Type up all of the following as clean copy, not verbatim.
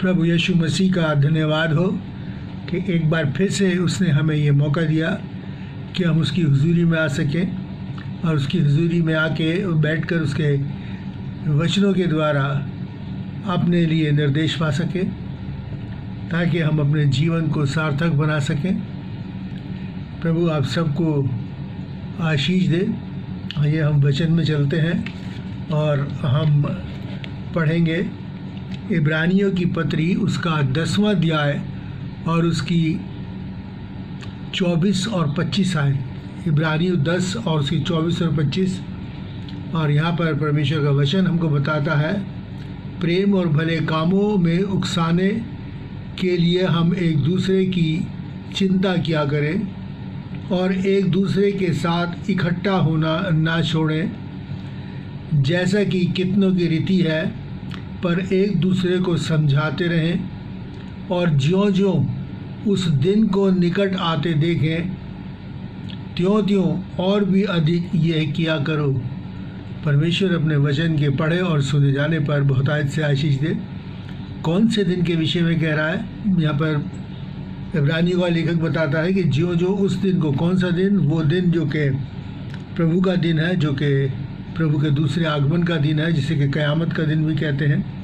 प्रभु यीशु मसीह का धन्यवाद हो कि एक बार फिर से उसने हमें ये मौका दिया कि हम उसकी हुजूरी में आ सकें और उसकी हुजूरी में आके बैठकर उसके वचनों के द्वारा अपने लिए निर्देश पा सकें ताकि हम अपने जीवन को सार्थक बना सकें। प्रभु आप सबको आशीष दे। आइए हम वचन में चलते हैं और हम पढ़ेंगे इब्रानियों की पत्री उसका 10वां अध्याय और उसकी 24 और 25 आयत। इब्रानियों 10 और उसकी 24 और 25। और यहाँ पर परमेश्वर का वचन हमको बताता है, प्रेम और भले कामों में उकसाने के लिए हम एक दूसरे की चिंता किया करें और एक दूसरे के साथ इकट्ठा होना ना छोड़ें, जैसा कि कितनों की रीति है, पर एक दूसरे को समझाते रहें और ज्यों-ज्यों उस दिन को निकट आते देखें त्यों-त्यों और भी अधिक यह किया करो। परमेश्वर अपने वचन के पढ़े और सुने जाने पर बहुतायत से आशीष दे। कौन से दिन के विषय में कह रहा है? यहाँ पर इब्रानियों का लेखक बताता है कि ज्यों-ज्यों उस दिन को, कौन सा दिन? वो दिन जो कि प्रभु का दिन है, जो कि प्रभु के दूसरे आगमन का दिन है, जिसे कि क़यामत का दिन भी कहते हैं।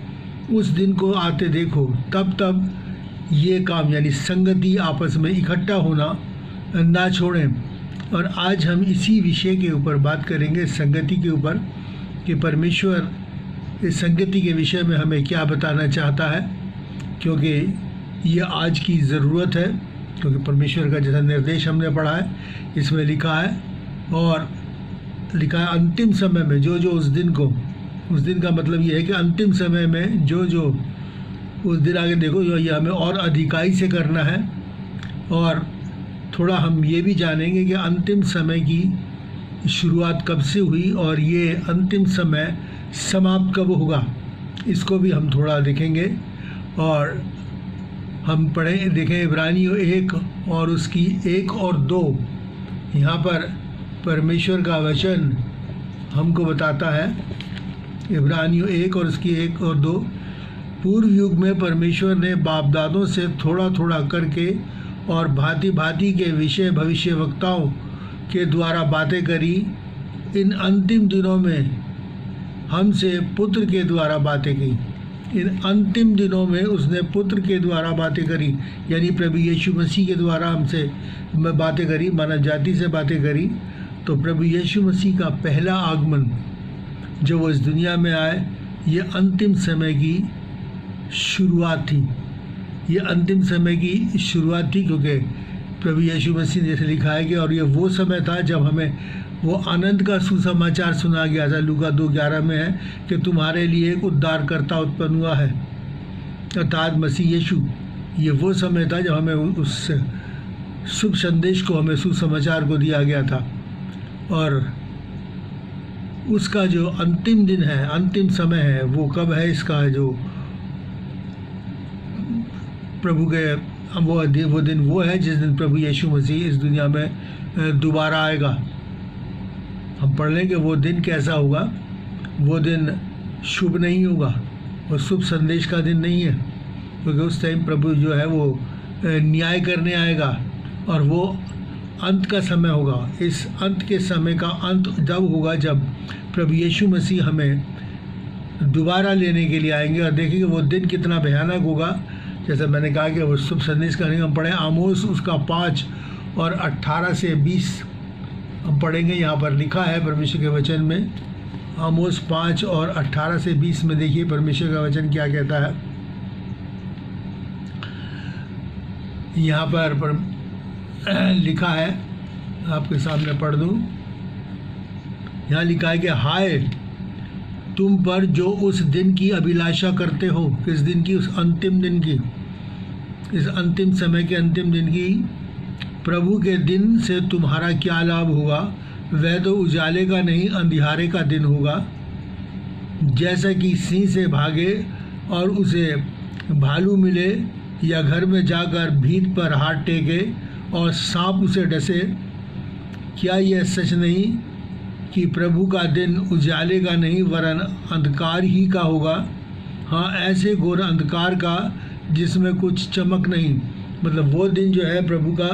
उस दिन को आते देखो, तब ये काम यानी संगति, आपस में इकट्ठा होना ना छोड़ें। और आज हम इसी विषय के ऊपर बात करेंगे, संगति के ऊपर, कि परमेश्वर इस संगति के विषय में हमें क्या बताना चाहता है, क्योंकि ये आज की ज़रूरत है। क्योंकि परमेश्वर का जैसा निर्देश हमने पढ़ा है, इसमें लिखा है अंतिम समय में जो उस दिन का मतलब ये है कि अंतिम समय में जो उस दिन आगे देखो, ये हमें और अधिकाई से करना है। और थोड़ा हम ये भी जानेंगे कि अंतिम समय की शुरुआत कब से हुई और ये अंतिम समय समाप्त कब होगा, इसको भी हम थोड़ा देखेंगे। और हम देखें इब्रानियों 1 और उसकी 1 और 2। यहाँ पर परमेश्वर का वचन हमको बताता है, इब्रानियों 1 और उसकी 1 और 2, पूर्व युग में परमेश्वर ने बाप दादों से थोड़ा थोड़ा करके और भांति भांति के विषय भविष्यवक्ताओं के द्वारा बातें करी। इन अंतिम दिनों में हमसे पुत्र के द्वारा बातें की। इन अंतिम दिनों में उसने पुत्र के द्वारा बातें करी, यानी प्रभु यीशु मसीह के द्वारा हमसे बातें करी, मानव जाति से बातें करी। तो प्रभु यीशु मसीह का पहला आगमन जो वो इस दुनिया में आए, ये अंतिम समय की शुरुआत थी। ये अंतिम समय की शुरुआत थी, क्योंकि प्रभु यीशु मसीह ने जैसे लिखा है कि और ये वो समय था जब हमें वो आनंद का सुसमाचार सुना गया था। लूका 2:11 में है कि तुम्हारे लिए एक उद्धारकर्ता उत्पन्न हुआ है, अर्थात मसीह यीशु। ये वो समय था जब हमें उस शुभ संदेश को, हमें सुसमाचार को दिया गया था। और उसका जो अंतिम दिन है, अंतिम समय है, वो कब है? इसका जो प्रभु के वो दिन वो है जिस दिन प्रभु यीशु मसीह इस दुनिया में दोबारा आएगा। हम पढ़ लेंगे वो दिन कैसा होगा। वो दिन शुभ नहीं होगा, वो शुभ संदेश का दिन नहीं है, क्योंकि उस टाइम प्रभु जो है वो न्याय करने आएगा और वो अंत का समय होगा। इस अंत के समय का अंत जब होगा जब प्रभु यीशु मसीह हमें दोबारा लेने के लिए आएंगे। और देखेंगे वो दिन कितना भयानक होगा। जैसा मैंने कहा कि वो शुभ संदेश का नहीं, हम पढ़ें आमोस उसका 5 और 18 से 20 हम पढ़ेंगे। यहाँ पर लिखा है परमेश्वर के वचन में, आमोस 5 और 18 से 20 में देखिए परमेश्वर का वचन क्या कहता है। यहाँ पर लिखा है, आपके सामने पढ़ दूँ। यहाँ लिखा है कि हाय तुम पर जो उस दिन की अभिलाषा करते हो। किस दिन की? उस अंतिम दिन की, इस अंतिम समय के अंतिम दिन की। प्रभु के दिन से तुम्हारा क्या लाभ होगा? वह तो उजाले का नहीं, अंधियारे का दिन होगा। जैसा कि सिंह से भागे और उसे भालू मिले, या घर में जाकर भीत पर हाथ टेके और सांप उसे डसे। क्या यह सच नहीं कि प्रभु का दिन उजाले का नहीं वरन अंधकार ही का होगा? हाँ, ऐसे घोर अंधकार का जिसमें कुछ चमक नहीं। मतलब वो दिन जो है प्रभु का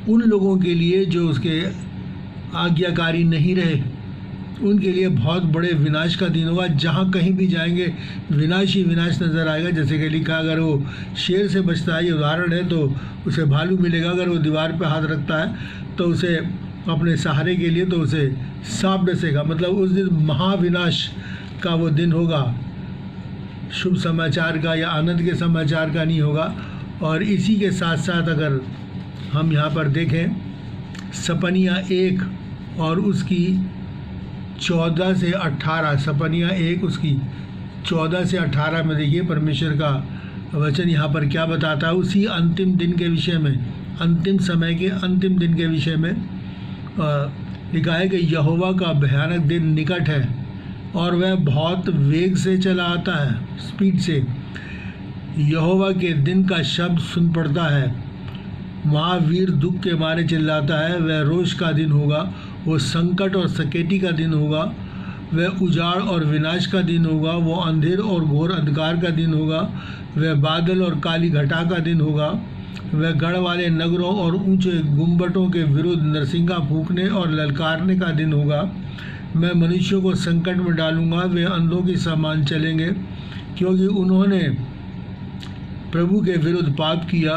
उन लोगों के लिए जो उसके आज्ञाकारी नहीं रहे, उनके लिए बहुत बड़े विनाश का दिन होगा। जहाँ कहीं भी जाएंगे विनाश ही विनाश नज़र आएगा। जैसे कि लिखा, अगर वो शेर से बचता है, ये उदाहरण है, तो उसे भालू मिलेगा। अगर वो दीवार पे हाथ रखता है तो उसे अपने सहारे के लिए, तो उसे सांप डसेगा। मतलब उस दिन महाविनाश का वो दिन होगा, शुभ समाचार का या आनंद के समाचार का नहीं होगा। और इसी के साथ साथ अगर हम यहाँ पर देखें सपनिया 1 और उसकी 14 से 18, सपनिया 1 उसकी 14 से 18 में देखिए परमेश्वर का वचन यहाँ पर क्या बताता है। उसी अंतिम दिन के विषय में, अंतिम समय के अंतिम दिन के विषय में लिखा है कि यहोवा का भयानक दिन निकट है और वह बहुत वेग से चला आता है, स्पीड से। यहोवा के दिन का शब्द सुन पड़ता है, महावीर दुख के मारे चिल्लाता है। वह रोष का दिन होगा, वो संकट और सकेटी का दिन होगा, वह उजाड़ और विनाश का दिन होगा, वो अंधेर और घोर अंधकार का दिन होगा, वह बादल और काली घटा का दिन होगा, वह गढ़ वाले नगरों और ऊंचे गुम्बटों के विरुद्ध नरसिंगा फूंकने और ललकारने का दिन होगा। मैं मनुष्यों को संकट में डालूंगा, वे अंधों के समान चलेंगे, क्योंकि उन्होंने प्रभु के विरुद्ध पाप किया।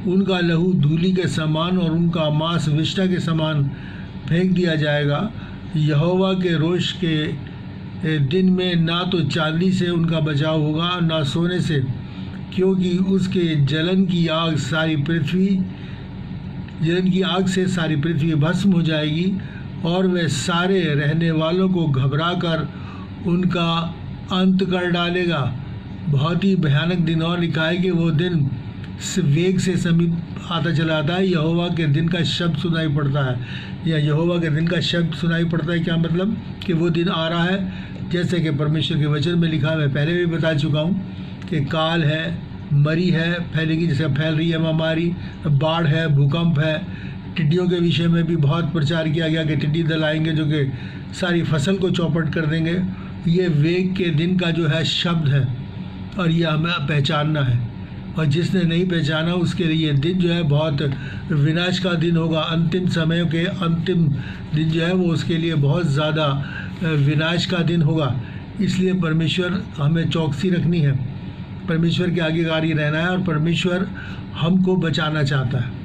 उनका लहू धूलि के समान और उनका मांस विष्ठा के समान फेंक दिया जाएगा। यहोवा के रोष के दिन में ना तो चांदी से उनका बचाव होगा, ना सोने से, क्योंकि उसके जलन की आग से सारी पृथ्वी भस्म हो जाएगी और वह सारे रहने वालों को घबराकर उनका अंत कर डालेगा। बहुत ही भयानक दिन। और लिखा है कि वो दिन वेग से समीप आता चला आता है। यहोवा के दिन का शब्द सुनाई पड़ता है, या यहोवा के दिन का शब्द सुनाई पड़ता है। क्या मतलब? कि वो दिन आ रहा है, जैसे कि परमेश्वर के वचन में लिखा है। मैं पहले भी बता चुका हूँ कि काल है, मरी है, फैलेगी, जैसे फैल रही है महामारी, बाढ़ है, भूकंप है। टिड्डियों के विषय में भी बहुत प्रचार किया गया कि टिड्डी दल आएंगे जो कि सारी फसल को चौपट कर देंगे। ये वेग के दिन का जो है शब्द है, और ये हमें पहचानना है। और जिसने नहीं पहचाना उसके लिए ये दिन जो है बहुत विनाश का दिन होगा। अंतिम समय के अंतिम दिन जो है वो उसके लिए बहुत ज़्यादा विनाश का दिन होगा। इसलिए परमेश्वर हमें चौकसी रखनी है, परमेश्वर के आज्ञाकारी रहना है, और परमेश्वर हमको बचाना चाहता है।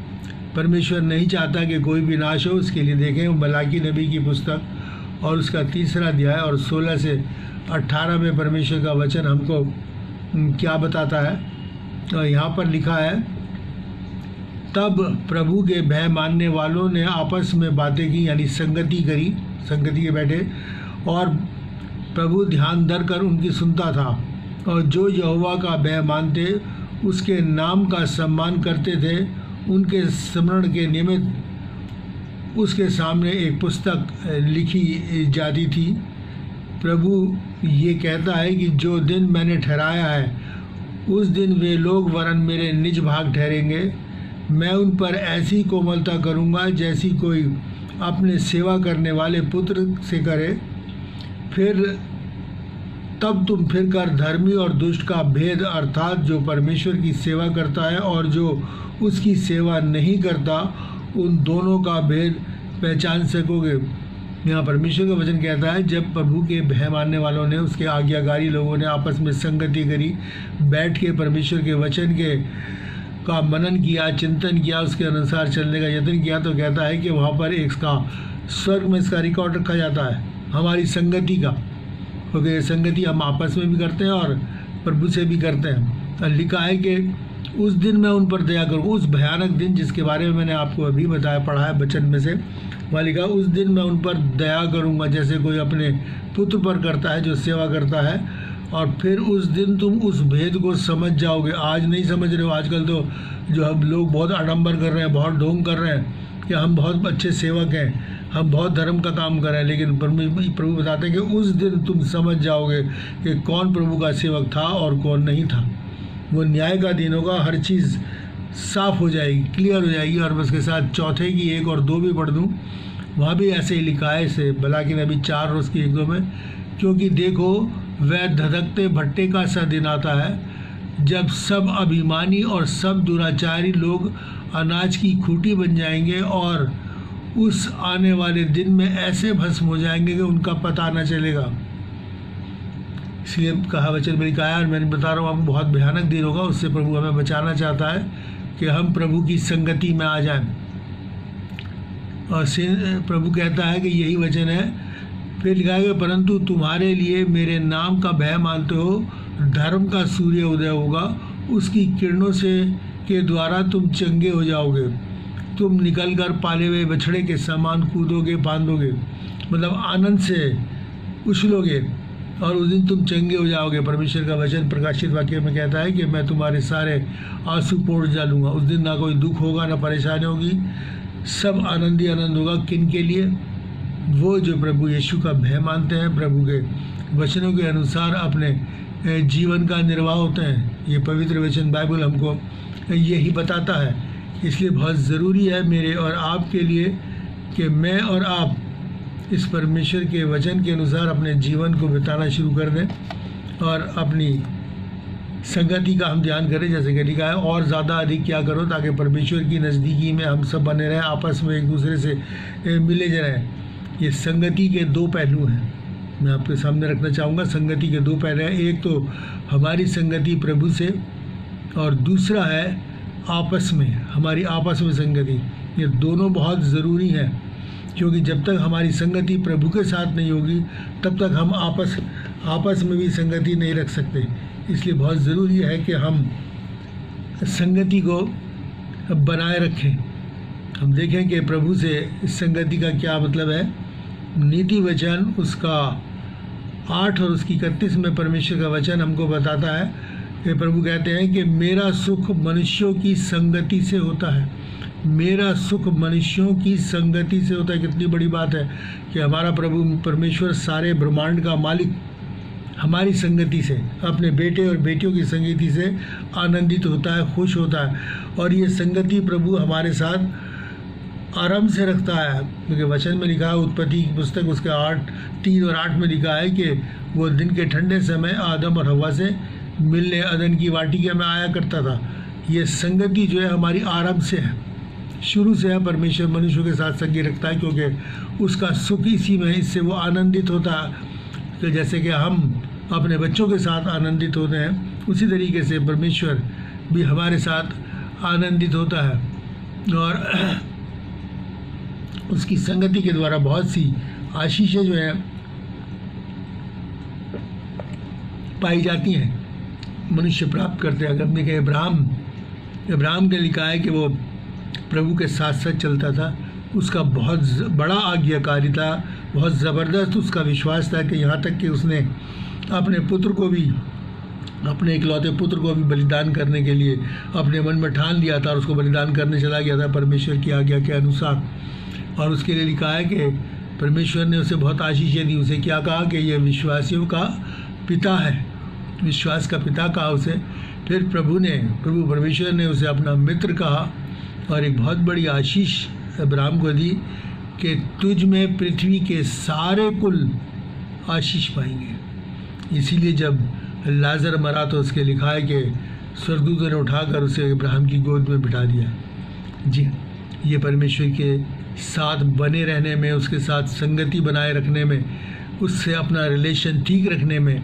परमेश्वर नहीं चाहता कि कोई भी नाश हो। उसके लिए देखें मलाकी नबी की पुस्तक और उसका 3रा अध्याय और 16 से 18 में परमेश्वर का वचन हमको क्या बताता है। तो यहाँ पर लिखा है, तब प्रभु के भय मानने वालों ने आपस में बातें की, यानी संगति करी, संगति के बैठे, और प्रभु ध्यान धर कर उनकी सुनता था। और जो यहोवा का भय मानते, उसके नाम का सम्मान करते थे, उनके स्मरण के निमित्त उसके सामने एक पुस्तक लिखी जाती थी। प्रभु ये कहता है कि जो दिन मैंने ठहराया है उस दिन वे लोग वरन मेरे निज भाग ठहरेंगे। मैं उन पर ऐसी कोमलता करूँगा जैसी कोई अपने सेवा करने वाले पुत्र से करे। फिर तब तुम फिर कर धर्मी और दुष्ट का भेद, अर्थात जो परमेश्वर की सेवा करता है और जो उसकी सेवा नहीं करता, उन दोनों का भेद पहचान सकोगे। यहाँ परमेश्वर का वचन कहता है, जब प्रभु के भय मानने वालों ने, उसके आज्ञाकारी लोगों ने आपस में संगति करी, बैठ के परमेश्वर के वचन का मनन किया, चिंतन किया, उसके अनुसार चलने का यत्न किया, तो कहता है कि वहाँ पर एक का स्वर्ग में इसका रिकॉर्ड रखा जाता है हमारी संगति का, क्योंकि ये संगति हम आपस में भी करते हैं और प्रभु से भी करते हैं। तो लिखा है कि उस दिन मैं उन पर दया करूँ, उस भयानक दिन जिसके बारे में मैंने आपको अभी बताया, पढ़ा है वचन में से, वहाँ लिखा उस दिन मैं उन पर दया करूँगा जैसे कोई अपने पुत्र पर करता है जो सेवा करता है। और फिर उस दिन तुम उस भेद को समझ जाओगे। आज नहीं समझ रहे हो। आजकल तो जो हम लोग बहुत आडंबर कर रहे हैं, बहुत ढोंग कर रहे हैं कि हम बहुत अच्छे सेवक हैं, हम बहुत धर्म का काम कर रहे हैं, लेकिन प्रभु बताते हैं कि उस दिन तुम समझ जाओगे कि कौन प्रभु का सेवक था और कौन नहीं था। वो न्याय का दिन होगा, हर चीज़ साफ हो जाएगी, क्लियर हो जाएगी। और उसके साथ चौथे की 1 और 2 भी पढ़ दूँ, वहाँ भी ऐसे ही लिखा है इसे मलाकी नबी 4 और उसकी 1-2 में, क्योंकि देखो वह धधकते भट्टे का सा दिन आता है, जब सब अभिमानी और सब दुराचारी लोग अनाज की खूंटी बन जाएंगे और उस आने वाले दिन में ऐसे भस्म हो जाएंगे कि उनका पता न चलेगा। इसलिए कहा वचन में लिखा है, और मैंने बता रहा हूँ आपको, बहुत भयानक दिन होगा। उससे प्रभु हमें बचाना चाहता है कि हम प्रभु की संगति में आ जाएं। और प्रभु कहता है कि यही वचन है, फिर लिखा है, परंतु तुम्हारे लिए मेरे नाम का भय मानते हो, धर्म का सूर्य उदय होगा, उसकी किरणों से के द्वारा तुम चंगे हो जाओगे, तुम निकलकर पाले हुए बछड़े के समान कूदोगे बांधोगे, मतलब आनंद से उछलोगे, और उस दिन तुम चंगे हो जाओगे। परमेश्वर का वचन प्रकाशित वाक्य में कहता है कि मैं तुम्हारे सारे आंसू पोंछ डालूंगा। उस दिन ना कोई दुख होगा, ना परेशानी होगी, सब आनंद ही आनंद होगा। किन के लिए? वो जो प्रभु यीशु का भय मानते हैं, प्रभु के वचनों के अनुसार अपने जीवन का निर्वाह होते हैं। ये पवित्र वचन बाइबल हमको यही बताता है। इसलिए बहुत ज़रूरी है मेरे और आपके लिए कि मैं और आप इस परमेश्वर के वचन के अनुसार अपने जीवन को बिताना शुरू कर दें और अपनी संगति का हम ध्यान करें। जैसे कि लिखा है, और ज़्यादा अधिक क्या करो, ताकि परमेश्वर की नज़दीकी में हम सब बने रहें, आपस में एक दूसरे से मिले रहें। ये संगति के दो पहलू हैं, मैं आपके सामने रखना चाहूँगा। संगति के दो पहलू हैं, एक तो हमारी संगति प्रभु से, और दूसरा है आपस में, हमारी आपस में संगति। ये दोनों बहुत ज़रूरी हैं, क्योंकि जब तक हमारी संगति प्रभु के साथ नहीं होगी, तब तक हम आपस में भी संगति नहीं रख सकते। इसलिए बहुत ज़रूरी है कि हम संगति को बनाए रखें। हम देखें कि प्रभु से इस संगति का क्या मतलब है। नीति वचन उसका 8 और उसकी 31 में परमेश्वर का वचन हमको बताता है कि प्रभु कहते हैं कि मेरा सुख मनुष्यों की संगति से होता है। मेरा सुख मनुष्यों की संगति से होता है। कितनी बड़ी बात है कि हमारा प्रभु परमेश्वर सारे ब्रह्मांड का मालिक हमारी संगति से, अपने बेटे और बेटियों की संगति से आनंदित होता है, खुश होता है। और ये संगति प्रभु हमारे साथ आरंभ से रखता है, क्योंकि वचन में लिखा है, उत्पत्ति की पुस्तक उसके 3 और 8 में लिखा है कि वो दिन के ठंडे समय आदम और हवा से मिलने अदन की वाटिका में आया करता था। ये संगति जो है हमारी आरंभ से है, शुरू से है। परमेश्वर मनुष्यों के साथ संगति रखता है, क्योंकि उसका सुख इसी में, इससे वो आनंदित होता है। तो जैसे कि हम अपने बच्चों के साथ आनंदित होते हैं, उसी तरीके से परमेश्वर भी हमारे साथ आनंदित होता है। और उसकी संगति के द्वारा बहुत सी आशीषें जो हैं पाई जाती हैं, मनुष्य प्राप्त करते हैं। अगर हम देखें इब्राहिम के लिखा है कि वो प्रभु के साथ साथ चलता था, उसका बहुत बड़ा आज्ञाकारी था, बहुत ज़बरदस्त उसका विश्वास था कि यहाँ तक कि उसने अपने पुत्र को भी, अपने इकलौते पुत्र को भी बलिदान करने के लिए अपने मन में ठान लिया था और उसको बलिदान करने चला गया था परमेश्वर की आज्ञा के अनुसार। और उसके लिए लिखा है कि परमेश्वर ने उसे बहुत आशीषें दी। उसे क्या कहा कि ये विश्वासियों का पिता है, विश्वास का पिता कहा उसे। फिर प्रभु परमेश्वर ने उसे अपना मित्र कहा, और एक बहुत बड़ी आशीष अब्राहम को दी कि तुझ में पृथ्वी के सारे कुल आशीष पाएंगे। इसीलिए जब लाजर मरा तो उसके लिखा है कि स्वर्गदूतों ने उठाकर उसे अब्राहम की गोद में बिठा दिया। जी, ये परमेश्वर के साथ बने रहने में, उसके साथ संगति बनाए रखने में, उससे अपना रिलेशन ठीक रखने में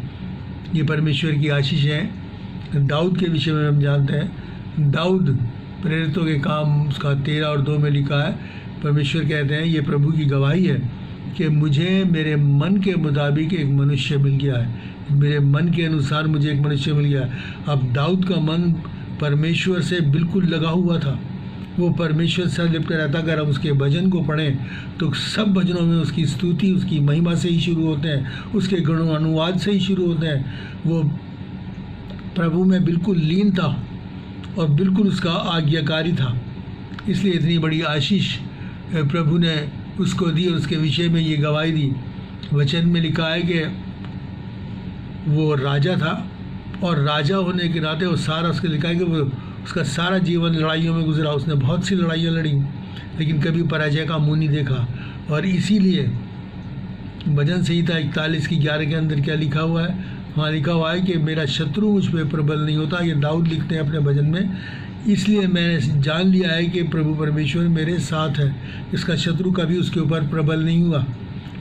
ये परमेश्वर की आशीष है। दाऊद के विषय में हम जानते हैं, दाऊद प्रेरितों के काम उसका 13 और 2 में लिखा है, परमेश्वर कहते हैं, ये प्रभु की गवाही है कि मुझे मेरे मन के मुताबिक एक मनुष्य मिल गया है, मेरे मन के अनुसार मुझे एक मनुष्य मिल गया है। अब दाऊद का मन परमेश्वर से बिल्कुल लगा हुआ था, वो परमेश्वर से लिप्त रहता। अगर हम उसके भजन को पढ़ें तो सब भजनों में उसकी स्तुति, उसकी महिमा से ही शुरू होते हैं, उसके गुण अनुवाद से ही शुरू होते हैं। वो प्रभु में बिल्कुल लीन था और बिल्कुल उसका आज्ञाकारी था। इसलिए इतनी बड़ी आशीष प्रभु ने उसको दी और उसके विषय में ये गवाही दी। वचन में लिखा है कि वो राजा था, और राजा होने के नाते वो सारा, उसके लिखा है कि वो उसका सारा जीवन लड़ाइयों में गुजरा। उसने बहुत सी लड़ाइयाँ लड़ी, लेकिन कभी पराजय का मुँह नहीं देखा। और इसीलिए भजन संहिता 41 की 11 के अंदर क्या लिखा हुआ है, वहाँ लिखा हुआ है कि मेरा शत्रु मुझ पर प्रबल नहीं होता। ये दाऊद लिखते हैं अपने भजन में, इसलिए मैंने जान लिया है कि प्रभु परमेश्वर मेरे साथ है, इसका शत्रु कभी उसके ऊपर प्रबल नहीं हुआ।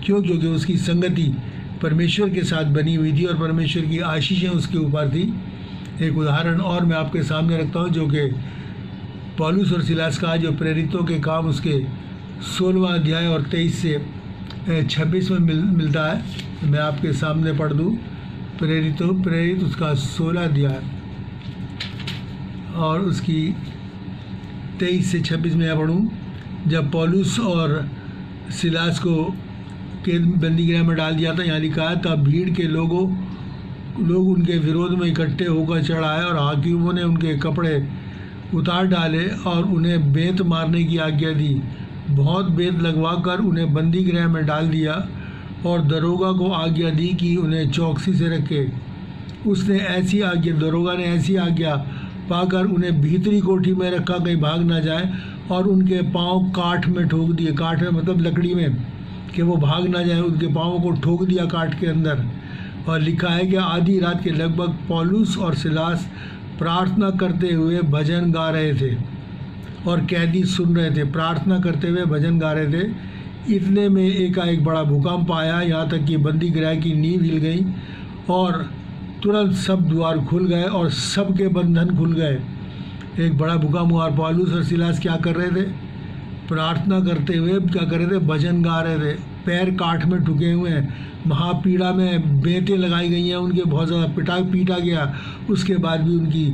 क्यों? क्योंकि उसकी संगति परमेश्वर के साथ बनी हुई थी और परमेश्वर की आशीषें उसके ऊपर थी। एक उदाहरण और मैं आपके सामने रखता हूँ, जो कि पौलुस और सिलास का जो प्रेरितों के काम उसके 16वां अध्याय और 23 से 26 में मिलता है। मैं आपके सामने पढ़ दूँ। प्रेरित उसका 16 अध्याय और उसकी 23 से 26 में पढ़ूँ। जब पौलुस और सिलास को कैद बंदी गृह में डाल दिया था, यहाँ लिखा है, तब भीड़ के लोग उनके विरोध में इकट्ठे होकर चढ़ाए और हाकिमों ने उनके कपड़े उतार डाले और उन्हें बेंत मारने की आज्ञा दी। बहुत बेंत लगवाकर उन्हें बंदी गृह में डाल दिया और दरोगा को आज्ञा दी कि उन्हें चौकसी से रखे। दरोगा ने ऐसी आज्ञा पाकर उन्हें भीतरी कोठी में रखा, कहीं भाग ना जाए, और उनके पांव काठ में ठोक दिए। काठ में मतलब लकड़ी में, कि वो भाग ना जाए, उनके पाँवों को ठोक दिया काठ के अंदर। और लिखा है कि आधी रात के लगभग पौलुस और सिलास प्रार्थना करते हुए भजन गा रहे थे और कैदी सुन रहे थे। प्रार्थना करते हुए भजन गा रहे थे। इतने में एकाएक बड़ा भूकंप आया, यहाँ तक कि बंदी गृह की नींव हिल गई और तुरंत सब द्वार खुल गए और सबके बंधन खुल गए। एक बड़ा भूकंप हुआ और पौलुस और सिलास क्या कर रहे थे? प्रार्थना करते हुए क्या कर रहे थे? भजन गा रहे थे। पैर काठ में ठुके हुए हैं, महापीड़ा में बेंतें लगाई गई हैं, उनके बहुत ज़्यादा पीटा गया। उसके बाद भी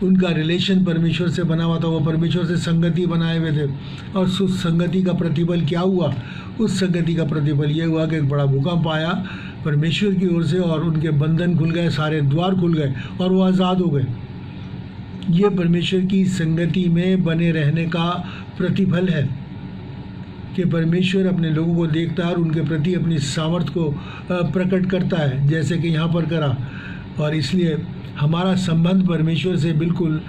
उनका रिलेशन परमेश्वर से बना हुआ था, वो परमेश्वर से संगति बनाए हुए थे। और उस संगति का प्रतिफल क्या हुआ? उस संगति का प्रतिफल ये हुआ कि एक बड़ा भूकंप आया परमेश्वर की ओर से और उनके बंधन खुल गए, सारे द्वार खुल गए और वो आज़ाद हो गए। ये परमेश्वर की संगति में बने रहने का प्रतिफल है कि परमेश्वर अपने लोगों को देखता है और उनके प्रति अपनी सामर्थ्य को प्रकट करता है, जैसे कि यहाँ पर करा। और इसलिए हमारा संबंध परमेश्वर से बिल्कुल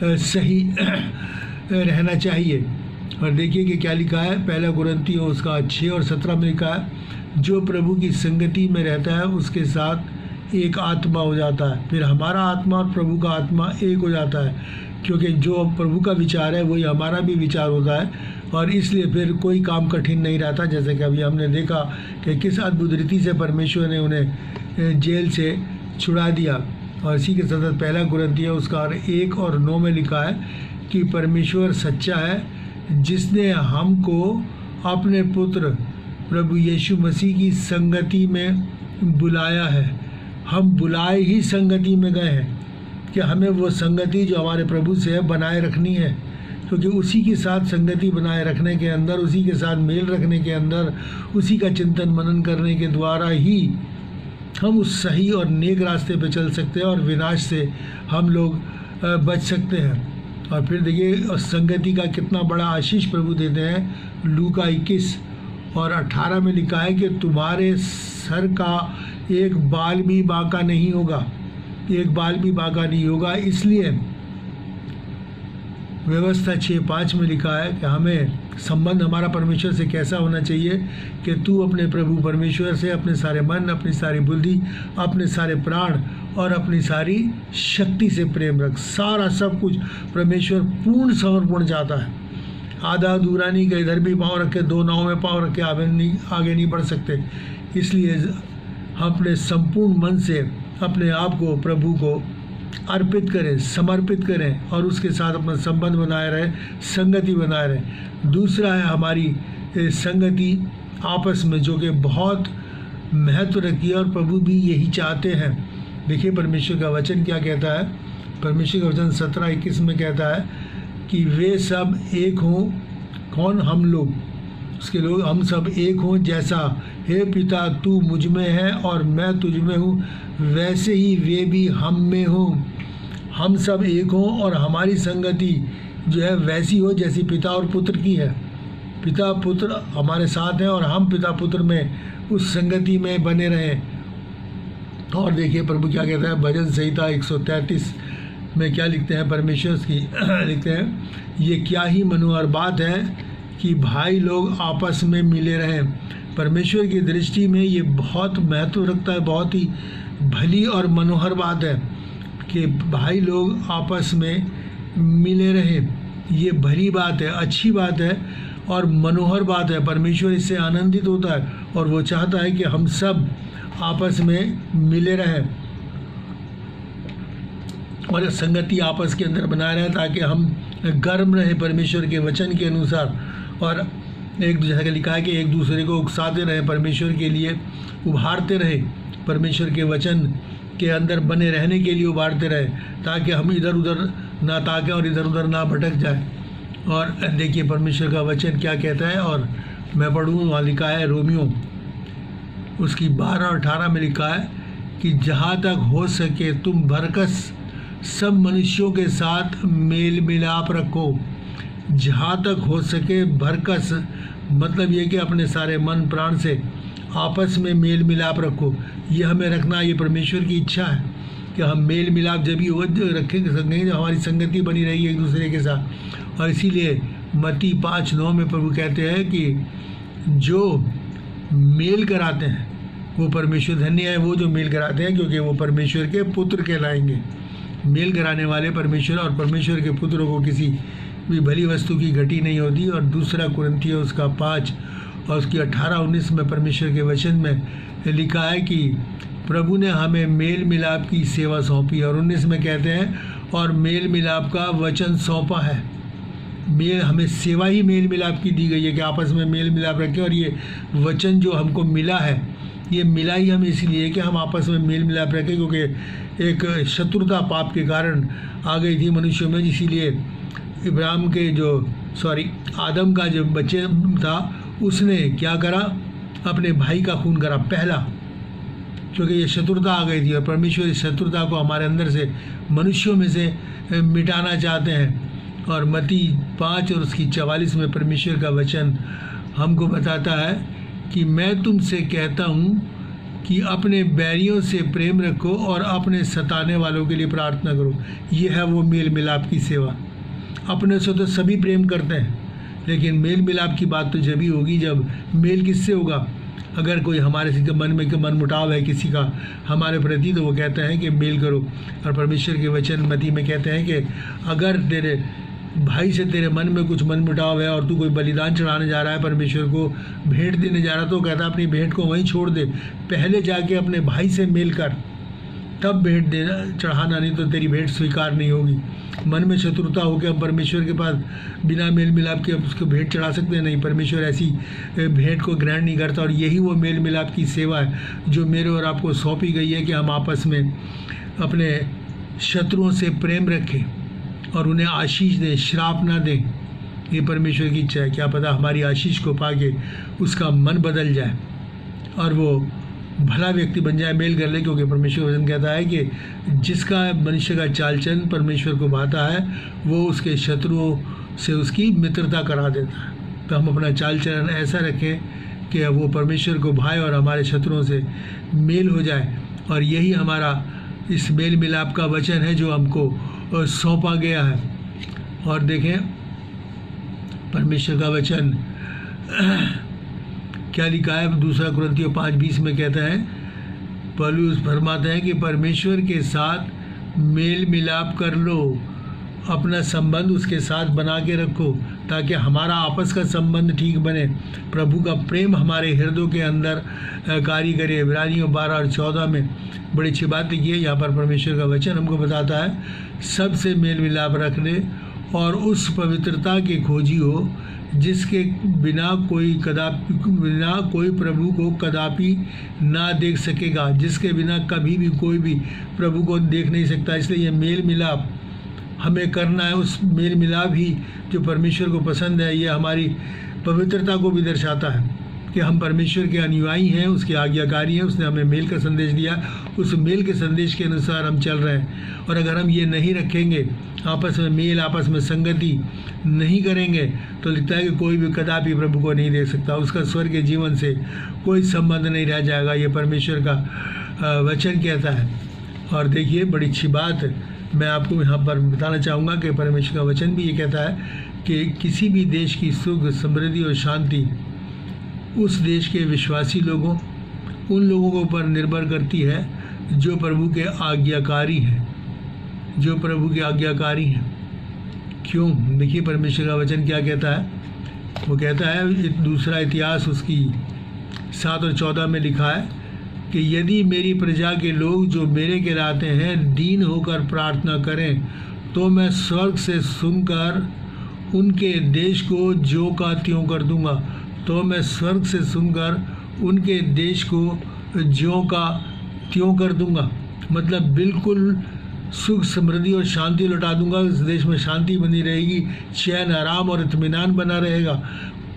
सही रहना चाहिए। और देखिए कि क्या लिखा है, पहला कुरिन्थियों उसका 6 और 17 में लिखा है, जो प्रभु की संगति में रहता है उसके साथ एक आत्मा हो जाता है। फिर हमारा आत्मा और प्रभु का आत्मा एक हो जाता है, क्योंकि जो प्रभु का विचार है वही हमारा भी विचार होता है। और इसलिए फिर कोई काम कठिन नहीं रहता, जैसे कि अभी हमने देखा कि किस अद्भुत रीति से परमेश्वर ने उन्हें जेल से छुड़ा दिया। और इसी के साथ पहला कुरिन्थियों उसका 1 और 9 में लिखा है कि परमेश्वर सच्चा है, जिसने हमको अपने पुत्र प्रभु यीशु मसीह की संगति में बुलाया है। हम बुलाए ही संगति में गए हैं कि हमें वो संगति जो हमारे प्रभु से है बनाए रखनी है, क्योंकि उसी के साथ संगति बनाए रखने के अंदर, उसी के साथ मेल रखने के अंदर, उसी का चिंतन मनन करने के द्वारा ही हम उस सही और नेक रास्ते पे चल सकते हैं और विनाश से हम लोग बच सकते हैं। और फिर देखिए संगति का कितना बड़ा आशीष प्रभु देते हैं। लूका 21 और 18 में लिखा है कि तुम्हारे सर का एक बाल भी बांका नहीं होगा, एक बाल भी बांका नहीं होगा। इसलिए व्यवस्था 6:5 में लिखा है कि हमें संबंध हमारा परमेश्वर से कैसा होना चाहिए कि तू अपने प्रभु परमेश्वर से अपने सारे मन, अपनी सारी बुद्धि, अपने सारे प्राण और अपनी सारी शक्ति से प्रेम रख। सारा सब कुछ परमेश्वर पूर्ण समर्पण चाहता है। आधा अधूरा नहीं कि इधर भी पाँव रख के 2 नाव में पाँव रख के आगे नहीं बढ़ सकते। इसलिए हम अपने संपूर्ण मन से अपने आप को प्रभु को अर्पित करें, समर्पित करें और उसके साथ अपना संबंध बनाए रहें, संगति बनाए रहें। दूसरा है हमारी संगति आपस में, जो कि बहुत महत्व रखती है और प्रभु भी यही चाहते हैं। देखिए परमेश्वर का वचन क्या कहता है। परमेश्वर का वचन 17:21 में कहता है कि वे सब एक हों। कौन? हम लोग, उसके लोग, हम सब एक हों, जैसा हे पिता तू मुझ में है और मैं तुझ में हूँ, वैसे ही वे भी हम में हों। हम सब एक हों और हमारी संगति जो है वैसी हो जैसी पिता और पुत्र की है। पिता पुत्र हमारे साथ हैं और हम पिता पुत्र में उस संगति में बने रहें। और देखिए प्रभु क्या कहता है, भजन संहिता 133 में क्या लिखते हैं परमेश्वर की लिखते हैं, ये क्या ही मनोहर बात है कि भाई लोग आपस में मिले रहें। परमेश्वर की दृष्टि में ये बहुत महत्व रखता है, बहुत ही भली और मनोहर बात है कि भाई लोग आपस में मिले रहें। ये भली बात है, अच्छी बात है और मनोहर बात है। परमेश्वर इससे आनंदित होता है और वो चाहता है कि हम सब आपस में मिले रहें और संगति आपस के अंदर बनाए रहें, ताकि हम गर्म रहें परमेश्वर के वचन के अनुसार, और एक दूसरे का लिखा है कि एक दूसरे को उकसाते रहें, परमेश्वर के लिए उभारते रहें, परमेश्वर के वचन के अंदर बने रहने के लिए उभारते रहें, ताकि हम इधर उधर ना ताकें और इधर उधर ना भटक जाए। और देखिए परमेश्वर का वचन क्या कहता है, और मैं पढ़ूँ, वहाँ लिखा है रोमियो उसकी 12 और 18 में लिखा है कि जहाँ तक हो सके तुम भरकस सब मनुष्यों के साथ मेल मिलाप रखो। जहाँ तक हो सके भरकस मतलब ये कि अपने सारे मन प्राण से आपस में मेल मिलाप रखो। ये हमें रखना, ये परमेश्वर की इच्छा है कि हम मेल मिलाप जब भी रखेंगे जब हमारी संगति बनी रहेगी एक दूसरे के साथ। और इसीलिए मत्ती 5:9 में प्रभु कहते हैं कि जो मेल कराते हैं वो परमेश्वर धन्य है, वो जो मेल कराते हैं, क्योंकि वो परमेश्वर के पुत्र कहलाएंगे। मेल कराने वाले परमेश्वर, और परमेश्वर के पुत्रों को किसी भी भली वस्तु की घटी नहीं होती। और दूसरा कुरिन्थियों उसका 5 और उसकी 18-19 में परमेश्वर के वचन में लिखा है कि प्रभु ने हमें मेल मिलाप की सेवा सौंपी। और 19 में कहते हैं और मेल मिलाप का वचन सौंपा है। मेल हमें सेवा ही मेल मिलाप की दी गई है कि आपस में मेल मिलाप रखें। और ये वचन जो हमको मिला है, ये मिला ही हमें इसलिए कि हम आपस में मेल मिलाप रखें, क्योंकि एक शत्रुता पाप के कारण आ गई थी मनुष्यों में। इसीलिए इब्राहिम के आदम का जो बच्चे था उसने क्या करा, अपने भाई का खून करा पहला, क्योंकि ये शत्रुता आ गई थी। और परमेश्वर इस शत्रुता को हमारे अंदर से मनुष्यों में से मिटाना चाहते हैं। और मत्ती 5 और उसकी 44 में परमेश्वर का वचन हमको बताता है कि मैं तुमसे कहता हूँ कि अपने बैरियों से प्रेम रखो और अपने सताने वालों के लिए प्रार्थना करो। ये है वो मेल मिलाप की सेवा। अपने से तो सभी प्रेम करते हैं, लेकिन मेल मिलाप की बात तो जब ही होगी जब मेल किससे होगा। अगर कोई हमारे से मन में मन मुटाव है किसी का हमारे प्रति, तो वो कहते हैं कि मेल करो। और परमेश्वर के वचन मत्ती में कहते हैं कि अगर तेरे भाई से तेरे मन में कुछ मन मुटाव है और तू कोई बलिदान चढ़ाने जा रहा है, परमेश्वर को भेंट देने जा रहा है, तो कहता है अपनी भेंट को वहीं छोड़ दे, पहले जाके अपने भाई से मेल कर, तब भेंट देना चढ़ाना, नहीं तो तेरी भेंट स्वीकार नहीं होगी। मन में शत्रुता होकर हम परमेश्वर के पास बिना मेल मिलाप के उसको भेंट चढ़ा सकते हैं? नहीं, परमेश्वर ऐसी भेंट को ग्रहण नहीं करता। और यही वो मेल मिलाप की सेवा है जो मेरे और आपको सौंपी गई है कि हम आपस में अपने शत्रुओं से प्रेम रखें और उन्हें आशीष दें, श्राप ना दें। ये परमेश्वर की इच्छा है। क्या पता हमारी आशीष को पाके उसका मन बदल जाए और वो भला व्यक्ति बन जाए, मेल कर ले। क्योंकि परमेश्वर वचन कहता है कि जिसका मनुष्य का चाल चलन परमेश्वर को भाता है, वो उसके शत्रुओं से उसकी मित्रता करा देता है। तो हम अपना चाल चलन ऐसा रखें कि वो परमेश्वर को भाए और हमारे शत्रुओं से मेल हो जाए। और यही हमारा इस मेल मिलाप का वचन है जो हमको सौंपा गया है। और देखें परमेश्वर का वचन क्या लिखा है, 2 कुरिन्थियों 5:20 में कहता है, पौलुस फरमाते हैं कि परमेश्वर के साथ मेल मिलाप कर लो, अपना संबंध उसके साथ बना के रखो ताकि हमारा आपस का संबंध ठीक बने, प्रभु का प्रेम हमारे हृदयों के अंदर कार्य करे। इब्रानियों 12 और 14 में बड़ी अच्छी बात लिखी है। यहाँ पर परमेश्वर का वचन हमको बताता है, सबसे मेल मिलाप रखने और उस पवित्रता के खोजी हो जिसके बिना कोई प्रभु को कदापि ना देख सकेगा, जिसके बिना कभी भी कोई भी प्रभु को देख नहीं सकता। इसलिए ये मेल मिलाप हमें करना है। उस मेल मिलाप ही जो परमेश्वर को पसंद है, ये हमारी पवित्रता को भी दर्शाता है कि हम परमेश्वर के अनुयायी हैं, उसके आज्ञाकारी हैं। उसने हमें मेल का संदेश दिया, उस मेल के संदेश के अनुसार हम चल रहे हैं। और अगर हम ये नहीं रखेंगे, आपस में मेल, आपस में संगति नहीं करेंगे, तो लगता है कि कोई भी कदापि प्रभु को नहीं देख सकता, उसका स्वर्ग के जीवन से कोई संबंध नहीं रह जाएगा। ये परमेश्वर का वचन कहता है। और देखिए बड़ी अच्छी बात मैं आपको यहाँ पर बताना चाहूँगा कि परमेश्वर का वचन भी ये कहता है कि किसी भी देश की सुख, समृद्धि और शांति उस देश के विश्वासी लोगों, उन लोगों के ऊपर निर्भर करती है जो प्रभु के आज्ञाकारी हैं, जो प्रभु के आज्ञाकारी हैं। क्यों? देखिए परमेश्वर का वचन क्या कहता है। वो कहता है, दूसरा इतिहास उसकी 7 और 14 में लिखा है कि यदि मेरी प्रजा के लोग जो मेरे कहलाते हैं दीन होकर प्रार्थना करें तो मैं स्वर्ग से सुनकर उनके देश को ज्यों का त्यों कर दूंगा। तो मैं स्वर्ग से सुनकर उनके देश को ज्यों का त्यों कर दूंगा, मतलब बिल्कुल सुख समृद्धि और शांति लौटा दूंगा। इस देश में शांति बनी रहेगी, चैन आराम और इत्मीनान बना रहेगा।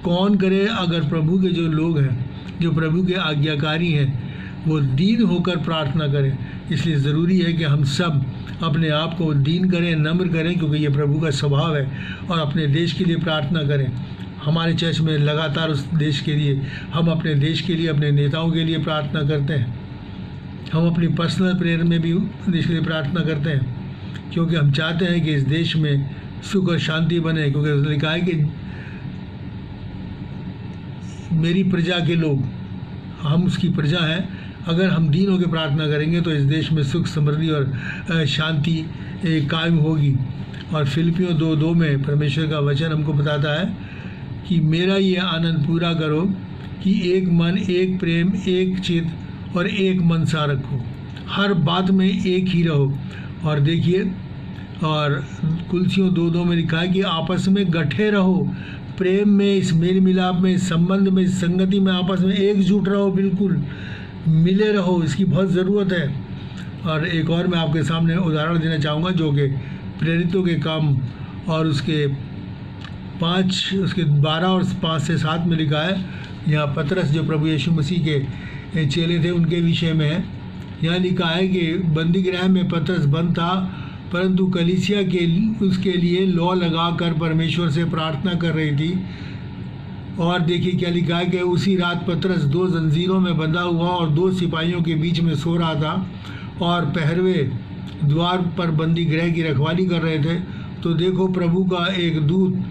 कौन करे? अगर प्रभु के जो लोग हैं, जो प्रभु के आज्ञाकारी हैं, वो दीन होकर प्रार्थना करें। इसलिए ज़रूरी है कि हम सब अपने आप को दीन करें, नम्र करें, क्योंकि ये प्रभु का स्वभाव है, और अपने देश के लिए प्रार्थना करें। हमारे चर्च में लगातार उस देश के लिए, हम अपने देश के लिए, अपने नेताओं के लिए प्रार्थना करते हैं। हम अपनी पर्सनल प्रेयर में भी देश के लिए प्रार्थना करते हैं, क्योंकि हम चाहते हैं कि इस देश में सुख और शांति बने। क्योंकि उसने लिखा है कि मेरी प्रजा के लोग, हम उसकी प्रजा हैं, अगर हम दीन होकर प्रार्थना करेंगे तो इस देश में सुख समृद्धि और शांति कायम होगी। और फिलिपियों 2:2 में परमेश्वर का वचन हमको बताता है कि मेरा ये आनंद पूरा करो कि एक मन, एक प्रेम, एक चित्त और एक मन सा रखो, हर बात में एक ही रहो। और देखिए, और कुलसियों 2:2 में लिखा है कि आपस में गठे रहो, प्रेम में, इस मेल मिलाप में, इस संबंध में, इस संगति में आपस में एकजुट रहो, बिल्कुल मिले रहो। इसकी बहुत ज़रूरत है। और एक और मैं आपके सामने उदाहरण देना चाहूँगा, जो कि प्रेरितों के काम और उसके 12 और 5 से 7 में लिखा है। यहाँ पतरस, जो प्रभु यीशु मसीह के चेले थे, उनके विषय में है। यहाँ लिखा है कि बंदीगृह में पतरस बंद था, परंतु कलीसिया के उसके लिए लौ लगाकर परमेश्वर से प्रार्थना कर रही थी। और देखिए क्या लिखा है कि उसी रात पतरस 2 जंजीरों में बंधा हुआ और 2 सिपाहियों के बीच में सो रहा था, और पहरवे द्वार पर बंदी गृह की रखवाली कर रहे थे। तो देखो, प्रभु का एक दूत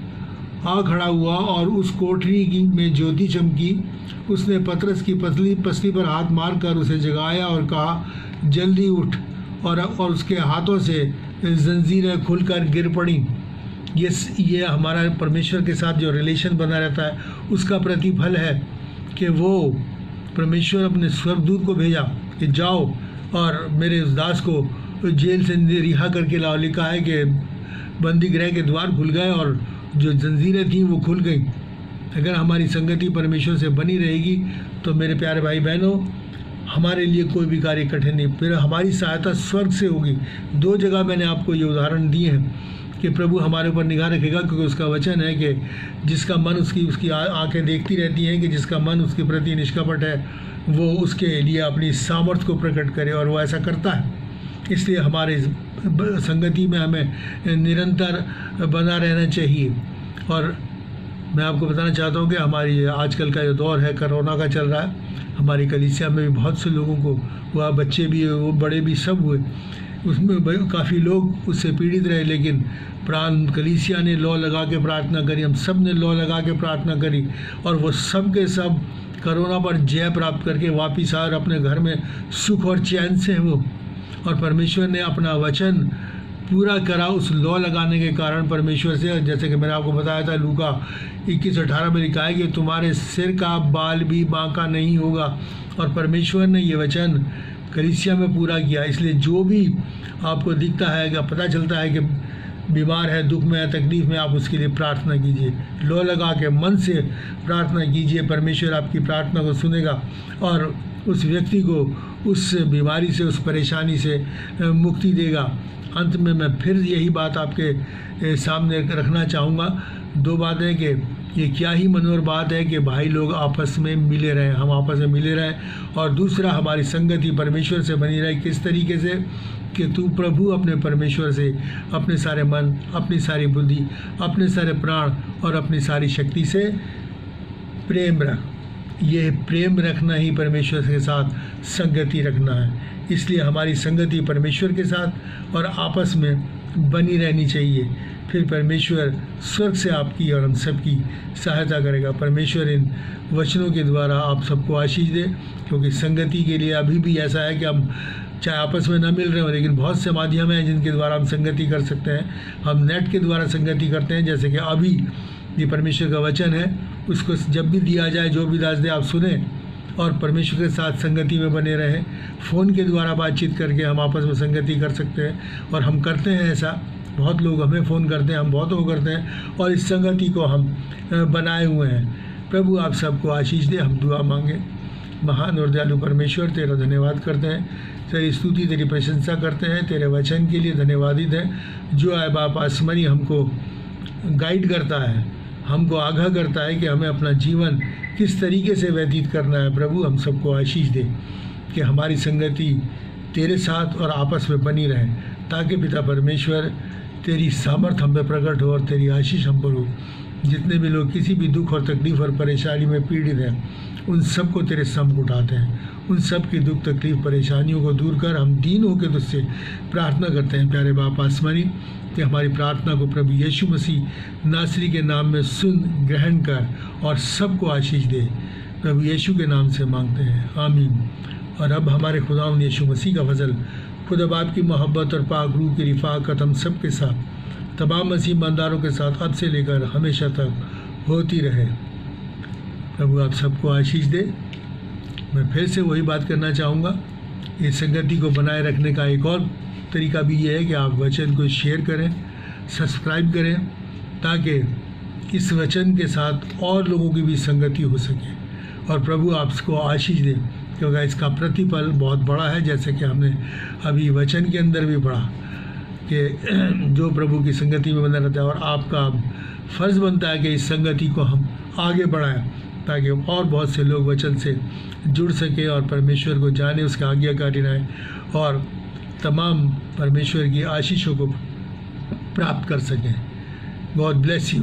आ खड़ा हुआ और उस कोठरी की में ज्योति चमकी। उसने पतरस की पसली पर हाथ मारकर उसे जगाया और कहा, जल्दी उठ। और उसके हाथों से जंजीरें खुलकर गिर पड़ी। ये हमारा परमेश्वर के साथ जो रिलेशन बना रहता है, उसका प्रतिफल है कि वो परमेश्वर अपने स्वर्गदूत को भेजा कि जाओ और मेरे उस दास को जेल से रिहा करके लाओ। लिखा है कि बंदी गृह के द्वार खुल गए और जो जंजीरें थीं वो खुल गई। अगर हमारी संगति परमेश्वर से बनी रहेगी तो मेरे प्यारे भाई बहनों, हमारे लिए कोई भी कार्य कठिन नहीं, फिर हमारी सहायता स्वर्ग से होगी। 2 जगह मैंने आपको ये उदाहरण दिए हैं कि प्रभु हमारे ऊपर निगाह रखेगा, क्योंकि उसका वचन है कि जिसका मन उसकी आंखें देखती रहती हैं कि जिसका मन उसके प्रति निष्कपट है, वो उसके लिए अपनी सामर्थ्य को प्रकट करे, और वो ऐसा करता है। इसलिए हमारे संगति में हमें निरंतर बना रहना चाहिए। और मैं आपको बताना चाहता हूँ कि हमारी आजकल का जो दौर है, कोरोना का चल रहा है, हमारी कलीसिया में भी बहुत से लोगों को हुआ, बच्चे भी, वो बड़े भी, सब हुए। उसमें काफ़ी लोग उससे पीड़ित रहे, लेकिन प्राण कलीसिया ने लौ लगा के प्रार्थना करी, हम सब ने लौ लगा के प्रार्थना करी, और वो सब के सब कोरोना पर जय प्राप्त करके वापिस आए और अपने घर में सुख और चैन से वो। और परमेश्वर ने अपना वचन पूरा करा उस लौ लगाने के कारण परमेश्वर से। जैसे कि मैंने आपको बताया था, लूका 21:18 में लिखा है कि तुम्हारे सिर का बाल भी बांका नहीं होगा। और परमेश्वर ने ये वचन कलीसिया में पूरा किया। इसलिए जो भी आपको दिखता है, कि पता चलता है कि बीमार है, दुख में है, तकलीफ में, आप उसके लिए प्रार्थना कीजिए, लौ लगा के मन से प्रार्थना कीजिए। परमेश्वर आपकी प्रार्थना को सुनेगा और उस व्यक्ति को उस बीमारी से, उस परेशानी से मुक्ति देगा। अंत में मैं फिर यही बात आपके सामने रखना चाहूँगा। 2 बातें कि ये क्या ही मनोहर बात है कि भाई लोग आपस में मिले रहें, हम आपस में मिले रहें। और दूसरा, हमारी संगति परमेश्वर से बनी रहे। किस तरीके से? कि तू प्रभु अपने परमेश्वर से अपने सारे मन, अपनी सारी बुद्धि, अपने सारे प्राण और अपनी सारी शक्ति से प्रेम रख। ये प्रेम रखना ही परमेश्वर के साथ संगति रखना है। इसलिए हमारी संगति परमेश्वर के साथ और आपस में बनी रहनी चाहिए। फिर परमेश्वर स्वर्ग से आपकी और हम सबकी सहायता करेगा। परमेश्वर इन वचनों के द्वारा आप सबको आशीष दे, क्योंकि संगति के लिए अभी भी ऐसा है कि हम चाहे आपस में ना मिल रहे हो, लेकिन बहुत से माध्यम हैं जिनके द्वारा हम संगति कर सकते हैं। हम नेट के द्वारा संगति करते हैं, जैसे कि अभी ये परमेश्वर का वचन है, उसको जब भी दिया जाए, जो भी दास दे आप सुने और परमेश्वर के साथ संगति में बने रहें। फ़ोन के द्वारा बातचीत करके हम आपस में संगति कर सकते हैं, और हम करते हैं ऐसा। बहुत लोग हमें फ़ोन करते हैं, हम बहुतों को करते हैं, और इस संगति को हम बनाए हुए हैं। प्रभु आप सबको आशीष दे। हम दुआ मांगे। महान और दयालु परमेश्वर, तेरा धन्यवाद करते हैं, तेरी स्तुति, तेरी प्रशंसा करते हैं, तेरे वचन के लिए धन्यवादित है जो आए बाप आसमानी हमको गाइड करता है, हमको आगाह करता है कि हमें अपना जीवन किस तरीके से व्यतीत करना है। प्रभु हम सबको आशीष दे कि हमारी संगति तेरे साथ और आपस में बनी रहे, ताकि पिता परमेश्वर तेरी सामर्थ हम पे प्रकट हो और तेरी आशीष हम पर हो। जितने भी लोग किसी भी दुख और तकलीफ और परेशानी में पीड़ित हैं, उन सबको तेरे सम्मुख उठाते हैं। उन सब की दुख तकलीफ परेशानियों को दूर कर, हम दीन होकर तुझसे प्रार्थना करते हैं प्यारे बाप आसमानी, कि हमारी प्रार्थना को प्रभु यीशु मसीह नासरी के नाम में सुन, ग्रहण कर और सबको आशीष दे। प्रभु यीशु के नाम से मांगते हैं, आमीन। और अब हमारे खुदावंद यीशु मसीह का फजल, खुदा बाप की मोहब्बत और पाक रूह की रिफ़ाक़त हम सब के साथ, तमाम मसीह ईमानदारों के साथ अब से लेकर हमेशा तक होती रहे। प्रभु आप सबको आशीष दे। मैं फिर से वही बात करना चाहूँगा, इस संगति को बनाए रखने का एक और तरीका भी ये है कि आप वचन को शेयर करें, सब्सक्राइब करें, ताकि इस वचन के साथ और लोगों की भी संगति हो सके। और प्रभु आपको आशीष दे, क्योंकि इसका प्रतिफल बहुत बड़ा है, जैसे कि हमने अभी वचन के अंदर भी पढ़ा कि जो प्रभु की संगति में बना रहता है। और आपका फ़र्ज़ बनता है कि इस संगति को हम आगे बढ़ाएं, ताकि और बहुत से लोग वचन से जुड़ सकें और परमेश्वर को जाने, उसका आज्ञाकारी रहें और तमाम परमेश्वर की आशीषों को प्राप्त कर सकें। God bless you.